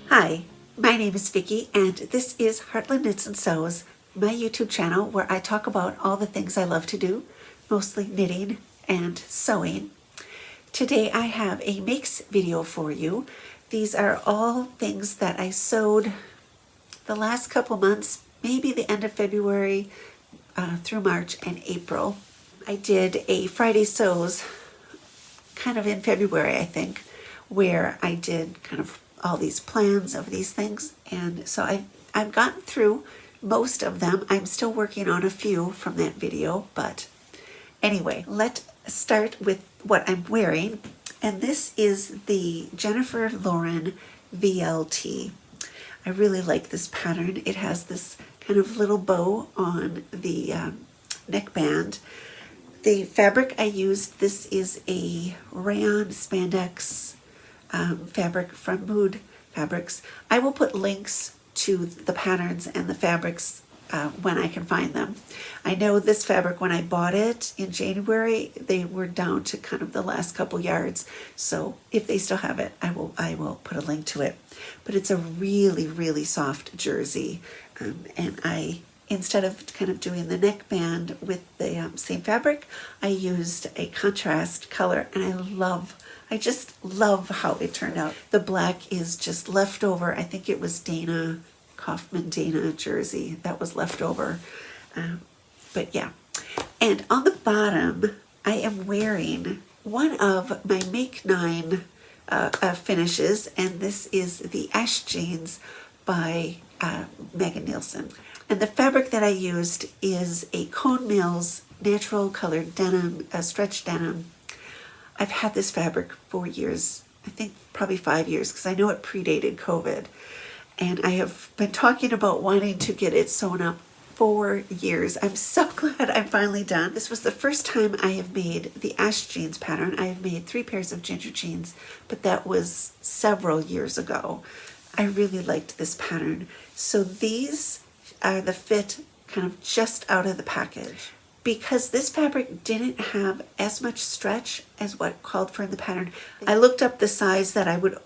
Hi, my name is Vicki and this is Heartland Knits and Sews, my YouTube channel where I talk about all the things I love to do, mostly knitting and sewing. Today I have a makes video for you. These are all things that I sewed the last couple months, maybe the end of February through March and April. I did a Friday Sews kind of in February, I think, where I did kind of all these plans of these things, and so I've gotten through most of them. I'm still working on a few from that video, but anyway, let's start with what I'm wearing, and this is the Lauren Vielle Tee. I really like this pattern. It has this kind of little bow on the neckband. The fabric I used, this is a rayon spandex fabric from Mood Fabrics. I will put links to the patterns and the fabrics when I can find them. I know this fabric, when I bought it in January, they were down to kind of the last couple yards. So if they still have it, I will put a link to it. But it's a really, really soft jersey. And instead of kind of doing the neckband with the same fabric, I used a contrast color, and I just love how it turned out. The black is just left over. I think it was Dana jersey that was left over. But yeah. And on the bottom, I am wearing one of my Make 9 finishes, and this is the Ash Jeans by Megan Nielsen. And the fabric that I used is a Cone Mills natural colored denim, stretch denim. I've had this fabric for years, I think probably 5 years, because I know it predated COVID. And I have been talking about wanting to get it sewn up for years. I'm so glad I'm finally done. This was the first time I have made the Ash Jeans pattern. I have made 3 pairs of ginger jeans, but that was several years ago. I really liked this pattern. So these are the fit kind of just out of the package. Because this fabric didn't have as much stretch as what called for in the pattern, I looked up the size that I would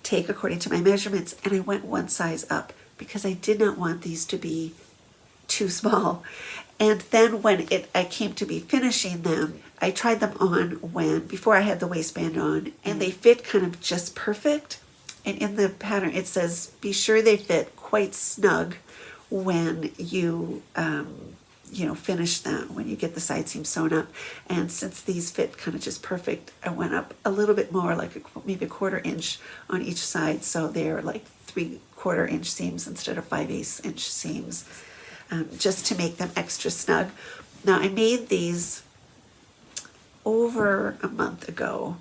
take according to my measurements, and I went one size up because I did not want these to be too small. And then when I came to be finishing them, I tried them on before I had the waistband on, and they fit kind of just perfect. And in the pattern it says, be sure they fit quite snug when you finish them, when you get the side seam sewn up. And since these fit kind of just perfect, I went up a little bit more, like maybe a 1/4 inch on each side, so they're like 3/4 inch seams instead of 5/8 inch seams, just to make them extra snug. Now I made these over a month ago,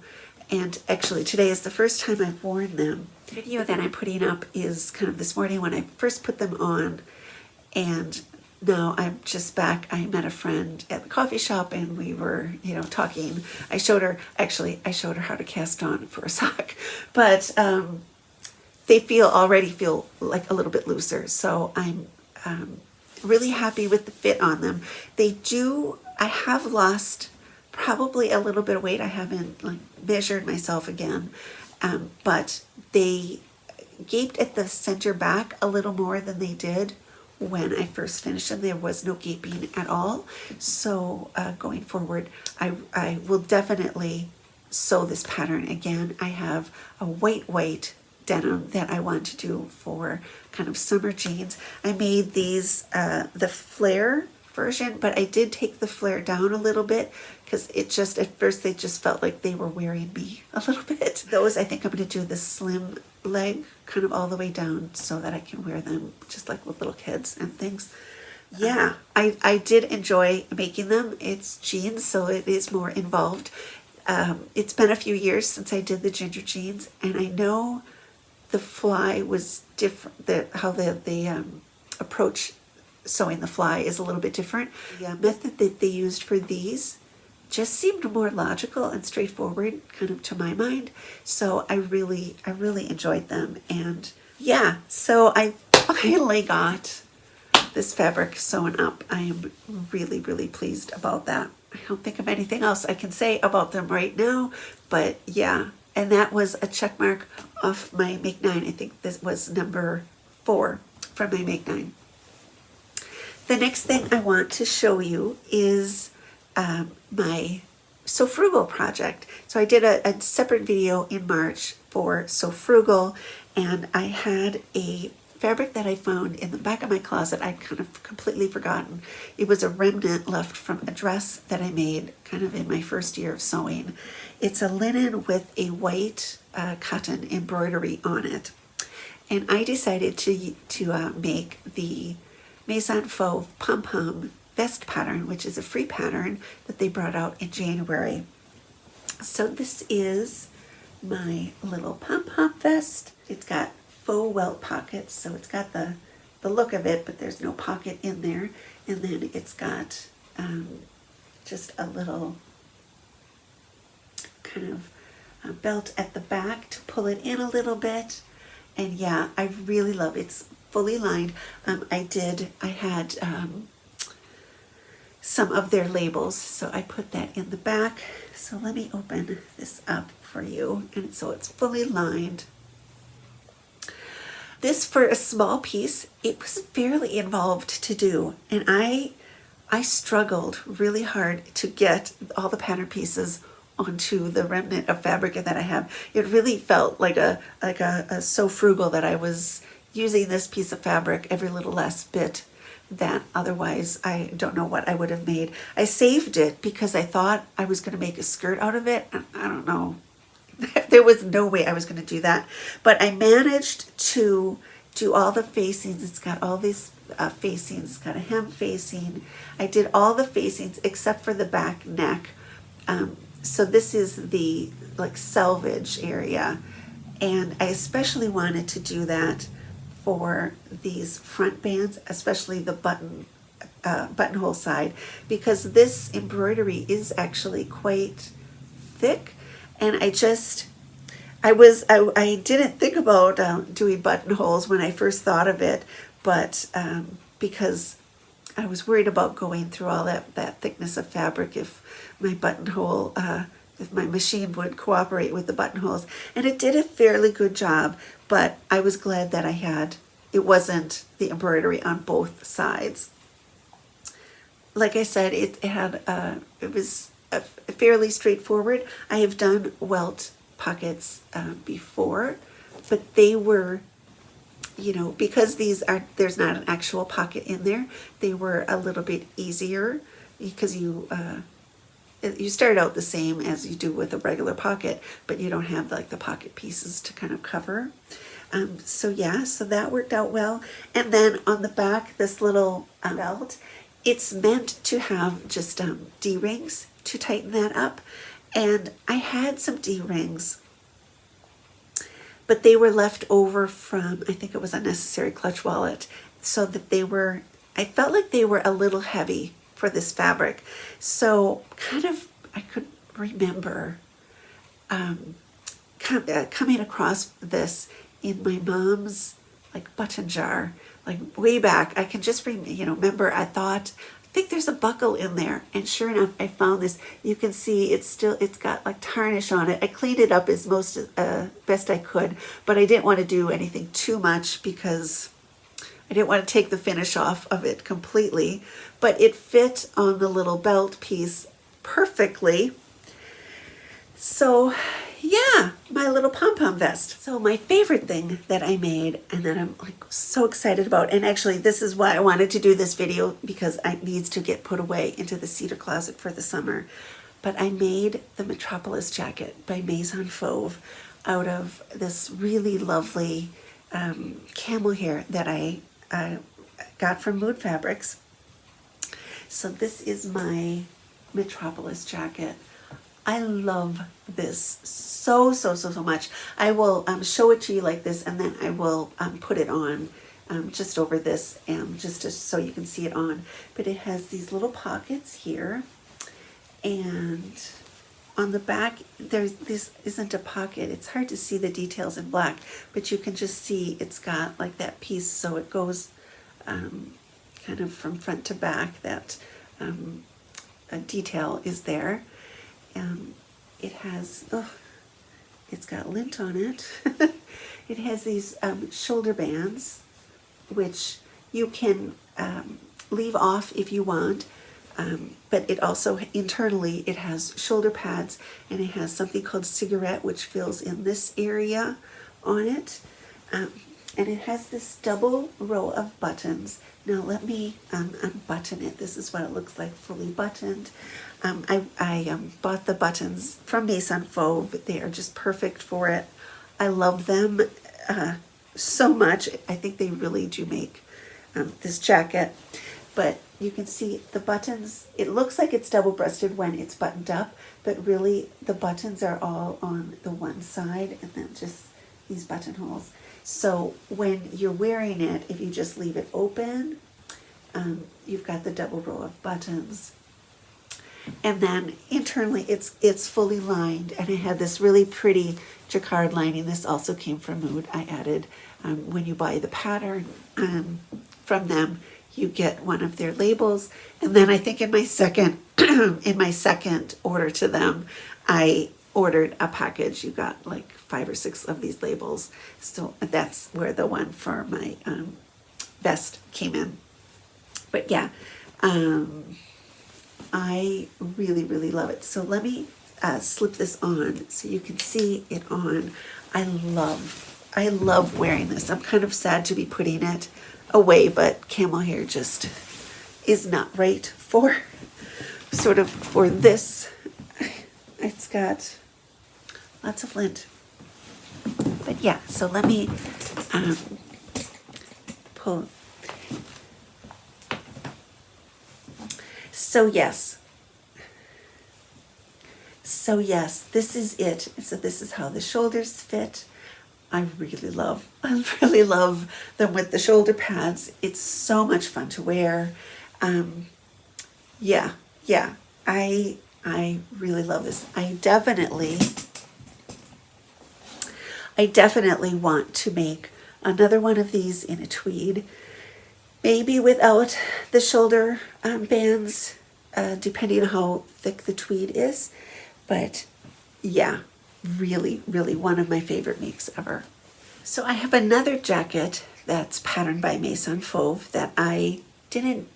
and actually today is the first time I've worn them. The video that I'm putting up is kind of this morning when I first put them on, and now I'm just back. I met a friend at the coffee shop, and we were, talking. I showed her how to cast on for a sock, but they already feel like a little bit looser. So I'm really happy with the fit on them. I have lost probably a little bit of weight. I haven't measured myself again, but they gaped at the center back a little more than they did when I first finished them. There was no gaping at all. So going forward, I will definitely sew this pattern again. I have a white denim that I want to do for kind of summer jeans. I made these the flare version, but I did take the flare down a little bit because at first they just felt like they were wearing me a little bit. Those, I think I'm going to do the slim leg kind of all the way down so that I can wear them just like with little kids and things. Yeah, I did enjoy making them. It's jeans, so it is more involved. It's been a few years since I did the ginger jeans, and I know the fly was different, how the approach sewing the fly is a little bit different. The method that they used for these just seemed more logical and straightforward, kind of to my mind. So I really enjoyed them. And yeah, so I finally got this fabric sewn up. I am really pleased about that. I don't think of anything else I can say about them right now, but yeah, And that was a check mark off my Make 9. I think this was number 4 from my Make 9. The next thing I want to show you is my So Frugal project. So I did a separate video in March for So Frugal, and I had a fabric that I found in the back of my closet. I'd kind of completely forgotten. It was a remnant left from a dress that I made kind of in my first year of sewing. It's a linen with a white cotton embroidery on it. And I decided to make the Maison Fauve PomPon vest pattern, which is a free pattern that they brought out in January. So this is my little pom-pom vest. It's got faux welt pockets, so it's got the look of it, but there's no pocket in there. And then it's got just a little kind of belt at the back to pull it in a little bit. And yeah, I really love it. It's fully lined. I had some of their labels, so I put that in the back. So let me open this up for you. And so it's fully lined. This, for a small piece, it was fairly involved to do, and I struggled really hard to get all the pattern pieces onto the remnant of fabric that I have. It really felt like a So Frugal that I was using this piece of fabric every little last bit, that otherwise I don't know what I would have made. I saved it because I thought I was going to make a skirt out of it, and I don't know. There was no way I was going to do that, but I managed to do all the facings. It's got all these facings. It's got a hem facing. I did all the facings except for the back neck. So this is the like selvage area, and I especially wanted to do that for these front bands, especially the buttonhole side, because this embroidery is actually quite thick. And I didn't think about doing buttonholes when I first thought of it, but because I was worried about going through all that thickness of fabric if my buttonhole, if my machine would cooperate with the buttonholes. And it did a fairly good job, but I was glad that it wasn't the embroidery on both sides. Like I said, it was fairly straightforward. I have done welt pockets before, but they were, because there's not an actual pocket in there, they were a little bit easier because you start out the same as you do with a regular pocket, but you don't have like the pocket pieces to kind of cover. So that worked out well. And then on the back, this little belt, it's meant to have just D-rings to tighten that up. And I had some D-rings, but they were left over from, I think it was a necessary clutch wallet, so that I felt like they were a little heavy for this fabric. So I could remember coming across this in my mom's like button jar, like way back. I can just remember I think there's a buckle in there, and sure enough I found this. You can see it's got like tarnish on it. I cleaned it up as best I could, but I didn't want to do anything too much because I didn't want to take the finish off of it completely, but it fit on the little belt piece perfectly. So yeah, my little pom-pom vest. So my favorite thing that I made, and that I'm like so excited about, and actually this is why I wanted to do this video, because it needs to get put away into the cedar closet for the summer. But I made the Metropolis jacket by Maison Fauve out of this really lovely camel hair that I got from Mood Fabrics. So this is my Metropolis jacket. I love this so much. I will show it to you like this, and then I will put it on just over this, so you can see it on. But it has these little pockets here, and on the back this isn't a pocket. It's hard to see the details in black, but you can just see it's got like that piece, so it goes kind of from front to back. That a detail is there. It has it's got lint on it. It has these shoulder bands, which you can leave off if you want, but it also internally it has shoulder pads, and it has something called cigarette, which fills in this area on it, and it has this double row of buttons. Now let me unbutton it. This is what it looks like fully buttoned. I bought the buttons from Maison Fauve. They are just perfect for it. I love them so much. I think they really do make this jacket. But you can see the buttons, it looks like it's double-breasted when it's buttoned up, but really the buttons are all on the one side and then just these buttonholes. So when you're wearing it, if you just leave it open, you've got the double row of buttons. And then internally it's fully lined, and it had this really pretty jacquard lining. This also came from Mood. I added, when you buy the pattern from them, you get one of their labels. And then I think in my second in my second order to them, I ordered a package. You got like 5 or 6 of these labels. So that's where the one for my vest came in. But yeah, I really, really love it. So let me slip this on so you can see it on. I love wearing this. I'm kind of sad to be putting it away, but camel hair just is not right for this. It's got lots of lint. But yeah, so let me pull. So yes, this is it. So this is how the shoulders fit. I really love them with the shoulder pads. It's so much fun to wear. Yeah, I really love this. I definitely want to make another one of these in a tweed, maybe without the shoulder bands, depending on how thick the tweed is. But yeah, really one of my favorite makes ever. So I have another jacket that's patterned by Maison Fauve that I didn't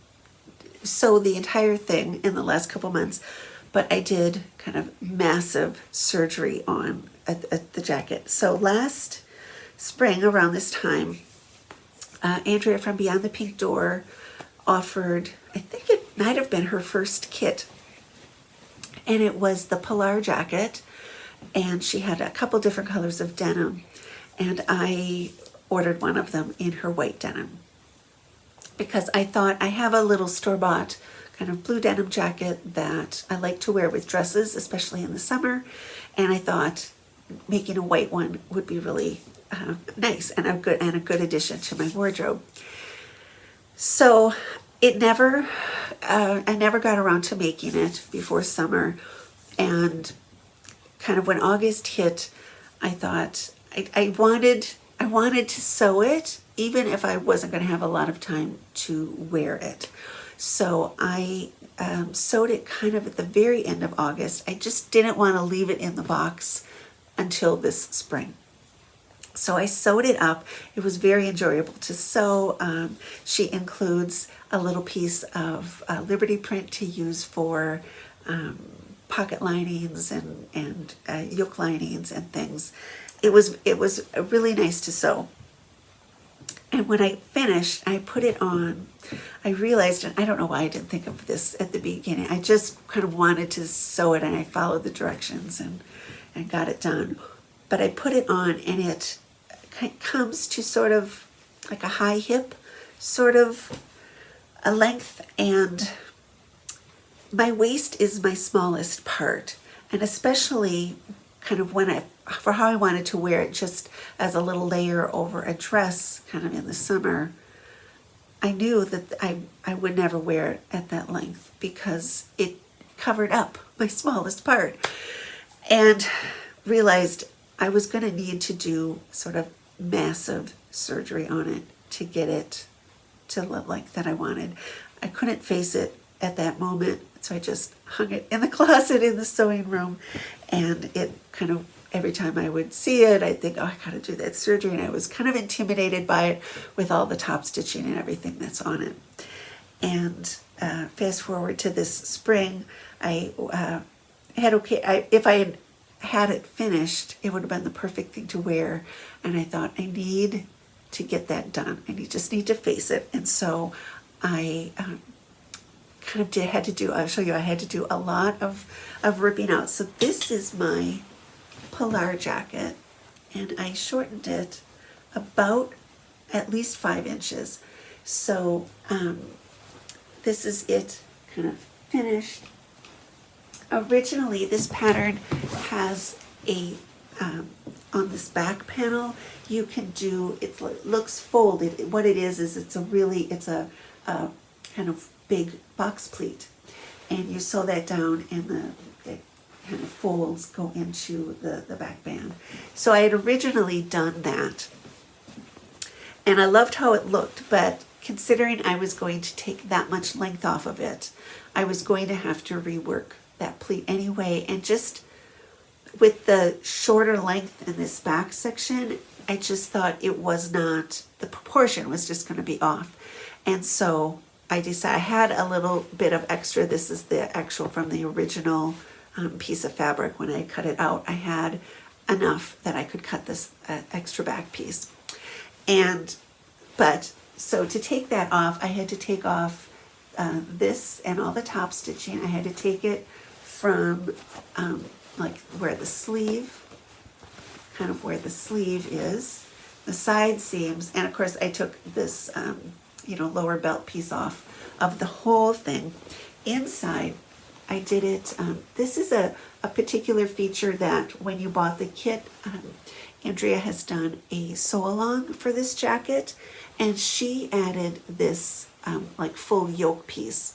sew the entire thing in the last couple months, but I did kind of massive surgery on at the jacket. So last spring around this time, Andrea from Beyond the Pink Door offered, I think it might have been her first kit, and it was the Pilar jacket, and she had a couple different colors of denim, and I ordered one of them in her white denim because I thought I have a little store-bought kind of blue denim jacket that I like to wear with dresses, especially in the summer, and I thought making a white one would be really nice and a good addition to my wardrobe. So I never got around to making it before summer, and kind of when August hit, I thought I wanted to sew it, even if I wasn't going to have a lot of time to wear it. So I sewed it kind of at the very end of August. I just didn't want to leave it in the box until this spring. So I sewed it up. It was very enjoyable to sew. She includes a little piece of Liberty print to use for pocket linings and yoke linings and things. It was really nice to sew. And when I finished, I put it on. I realized, and I don't know why I didn't think of this at the beginning. I just kind of wanted to sew it, and I followed the directions and got it done. But I put it on, and it comes to sort of like a high hip sort of a length, and my waist is my smallest part, and especially kind of for how I wanted to wear it just as a little layer over a dress kind of in the summer, I knew that I would never wear it at that length because it covered up my smallest part, and realized I was going to need to do sort of massive surgery on it to get it to the length that I wanted. I couldn't face it at that moment, so I just hung it in the closet in the sewing room, and it kind of every time I would see it, I'd think, oh, I gotta do that surgery. And I was kind of intimidated by it with all the top stitching and everything that's on it. And fast forward to this spring, I if I had it finished, it would have been the perfect thing to wear. And I thought, I need to get that done. Just need to face it. And so I kind of had to do, I'll show you, I had to do a lot of ripping out. So this is my Pilar jacket, and I shortened it about at least 5 inches. So this is it kind of finished. Originally, this pattern has a, on this back panel, you can do, it looks folded. What it is it's a kind of big box pleat. And you sew that down and the kind of folds go into the back band. So I had originally done that. And I loved how it looked, but considering I was going to take that much length off of it, I was going to have to rework that pleat anyway. And just with the shorter length in this back section, I just thought it was not, the proportion was just going to be off. And so I decided, I had a little bit of extra. This is the actual from the original piece of fabric. When I cut it out, I had enough that I could cut this extra back piece. But so to take that off, I had to take off this and all the top stitching. I had to take it from like where the sleeve, kind of where the sleeve is, the side seams, and of course I took this lower belt piece off of the whole thing. Inside, I did it, this is a particular feature that when you bought the kit, Andrea has done a sew-along for this jacket, and she added this like full yoke piece.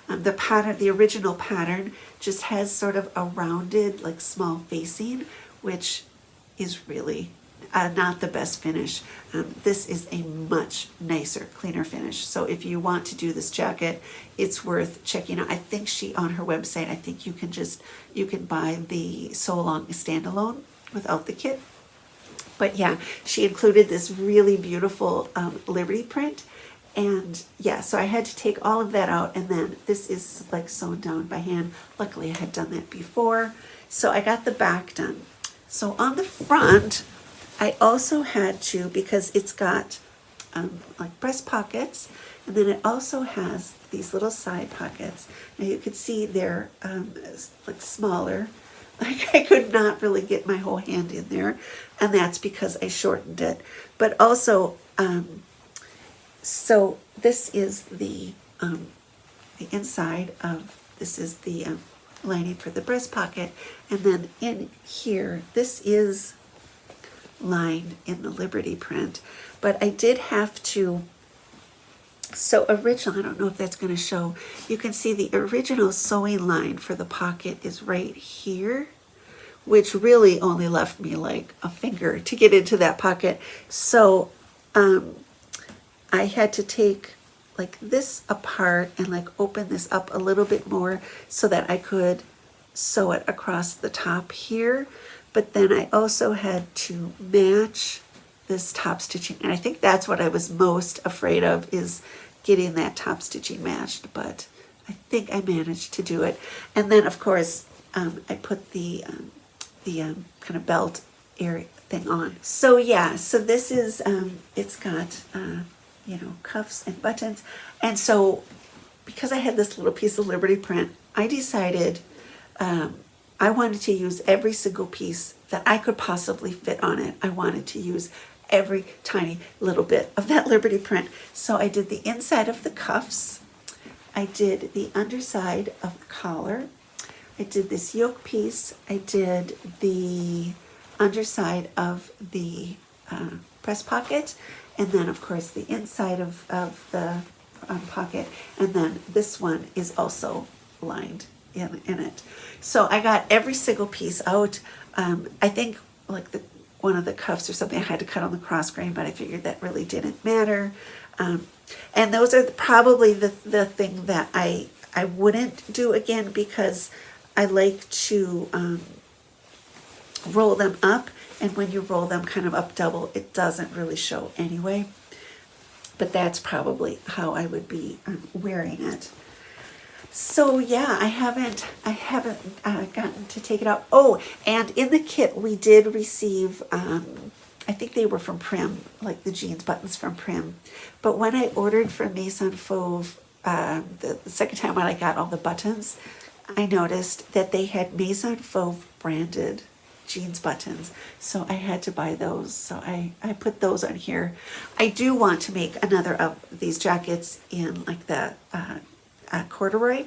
The pattern, the original pattern, just has sort of a rounded, like small facing, which is really not the best finish. This is a much nicer, cleaner finish. So if you want to do this jacket, it's worth checking out. I think on her website, I think you can buy the sew-along standalone without the kit. But yeah, she included this really beautiful Liberty print. And yeah, so I had to take all of that out, and then this is like sewn down by hand. Luckily I had done that before. So I got the back done. So on the front, I also had to, because it's got like breast pockets, and then it also has these little side pockets. Now you can see they're like smaller. Like I could not really get my whole hand in there, and that's because I shortened it. But also, so this is the inside of, this is the lining for the breast pocket, and then in here, this is lined in the Liberty print. But I did have to, so originally, I don't know if that's going to show, you can see the original sewing line for the pocket is right here, which really only left me like a finger to get into that pocket. So I had to take like this apart and like open this up a little bit more so that I could sew it across the top here. But then I also had to match this top stitching. And I think that's what I was most afraid of, is getting that top stitching matched. But I think I managed to do it. And then of course, I put the kind of belt area thing on. So yeah, so this is, it's got, cuffs and buttons. And so because I had this little piece of Liberty print, I decided I wanted to use every single piece that I could possibly fit on it. I wanted to use every tiny little bit of that Liberty print. So I did the inside of the cuffs. I did the underside of the collar. I did this yoke piece. I did the underside of the breast pocket. And then of course the inside of the pocket. And then this one is also lined in it. So I got every single piece out. I think like one of the cuffs or something I had to cut on the cross grain, but I figured that really didn't matter. And those are probably the thing that I wouldn't do again, because I like to roll them up, and when you roll them kind of up double, it doesn't really show anyway. But that's probably how I would be wearing it. So yeah, I haven't gotten to take it out. Oh, and in the kit we did receive, I think they were from Prim, like the jeans buttons from Prim. But when I ordered from Maison Fauve, the second time when I got all the buttons, I noticed that they had Maison Fauve branded jeans buttons, so I had to buy those. So I put those on here. I do want to make another of these jackets in like the corduroy,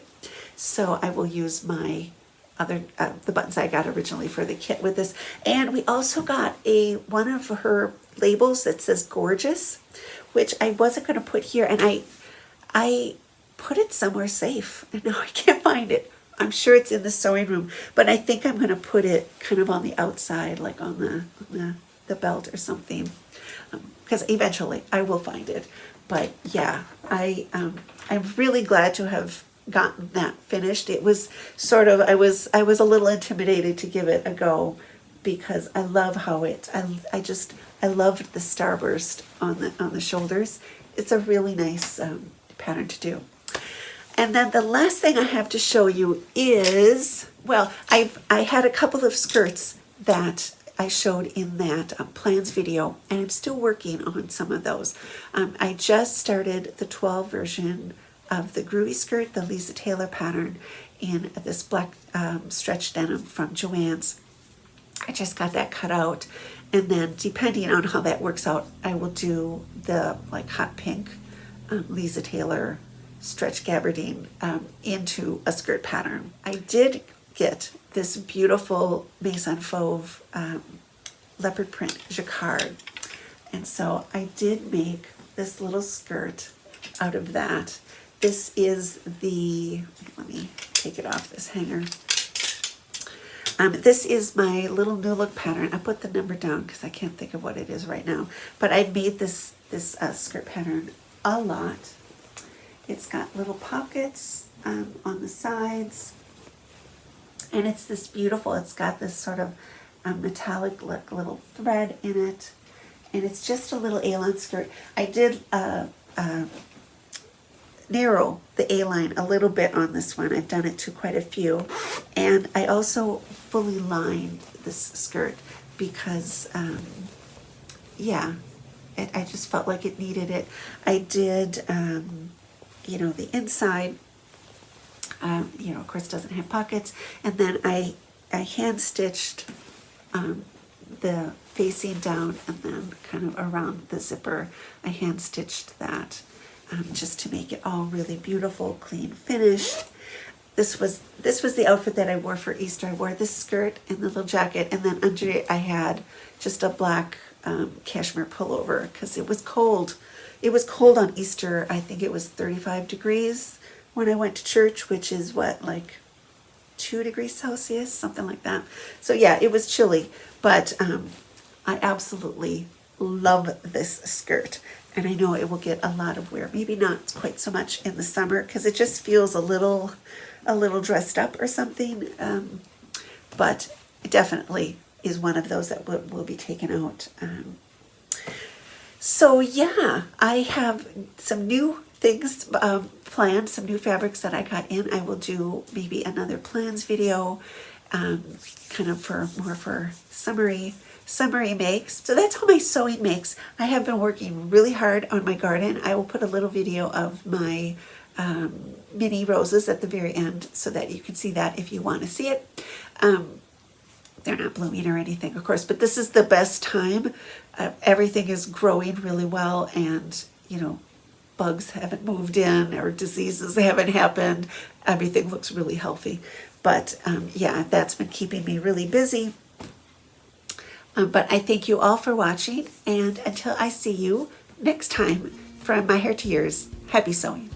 so I will use my other the buttons I got originally for the kit with this. And we also got one of her labels that says gorgeous, which I wasn't going to put here, and I put it somewhere safe and now I can't find it. I'm sure it's in the sewing room, but I think I'm going to put it kind of on the outside, like on the belt or something, because eventually I will find it. But yeah, I'm really glad to have gotten that finished. It was sort of, I was a little intimidated to give it a go, because I love how I loved the starburst on the shoulders. It's a really nice pattern to do. And then the last thing I have to show you is, well, I had a couple of skirts that I showed in that plans video, and I'm still working on some of those. I just started the 12 version of the groovy skirt, the Lisa Taylor pattern, in this black stretch denim from Joann's. I just got that cut out, and then depending on how that works out, I will do the like hot pink Lisa Taylor stretch gabardine into a skirt pattern. I did get this beautiful Maison Fauve leopard print jacquard, and so I did make this little skirt out of that. This is the, let me take it off this hanger. This is my little new look pattern. I put the number down because I can't think of what it is right now, but I've made this skirt pattern a lot. It's got little pockets on the sides, and it's this beautiful, it's got this sort of metallic look, little thread in it, and it's just a little A-line skirt. I did narrow the A-line a little bit on this one. I've done it to quite a few, and I also fully lined this skirt because yeah, I just felt like it needed it. I did you know, the inside, you know, of course doesn't have pockets, and then I hand stitched the facing down, and then kind of around the zipper I hand stitched that just to make it all really beautiful, clean finished. This was the outfit that I wore for Easter. I wore this skirt and the little jacket, and then under it I had just a black cashmere pullover because it was cold. It was cold on Easter. I think it was 35 degrees when I went to church, which is what, like 2 degrees Celsius, something like that. So yeah, it was chilly, but I absolutely love this skirt. And I know it will get a lot of wear. Maybe not quite so much in the summer because it just feels a little dressed up or something. But it definitely is one of those that will be taken out. So yeah, I have some new things planned, some new fabrics that I got in. I will do maybe another plans video, kind of more for summery makes. So that's all my sewing makes. I have been working really hard on my garden. I will put a little video of my mini roses at the very end so that you can see that if you want to see it. They're not blooming or anything, of course, but this is the best time. Everything is growing really well, and you know, bugs haven't moved in or diseases haven't happened. Everything looks really healthy. But yeah, that's been keeping me really busy. But I thank you all for watching, and until I see you next time, from my hair to yours, happy sewing.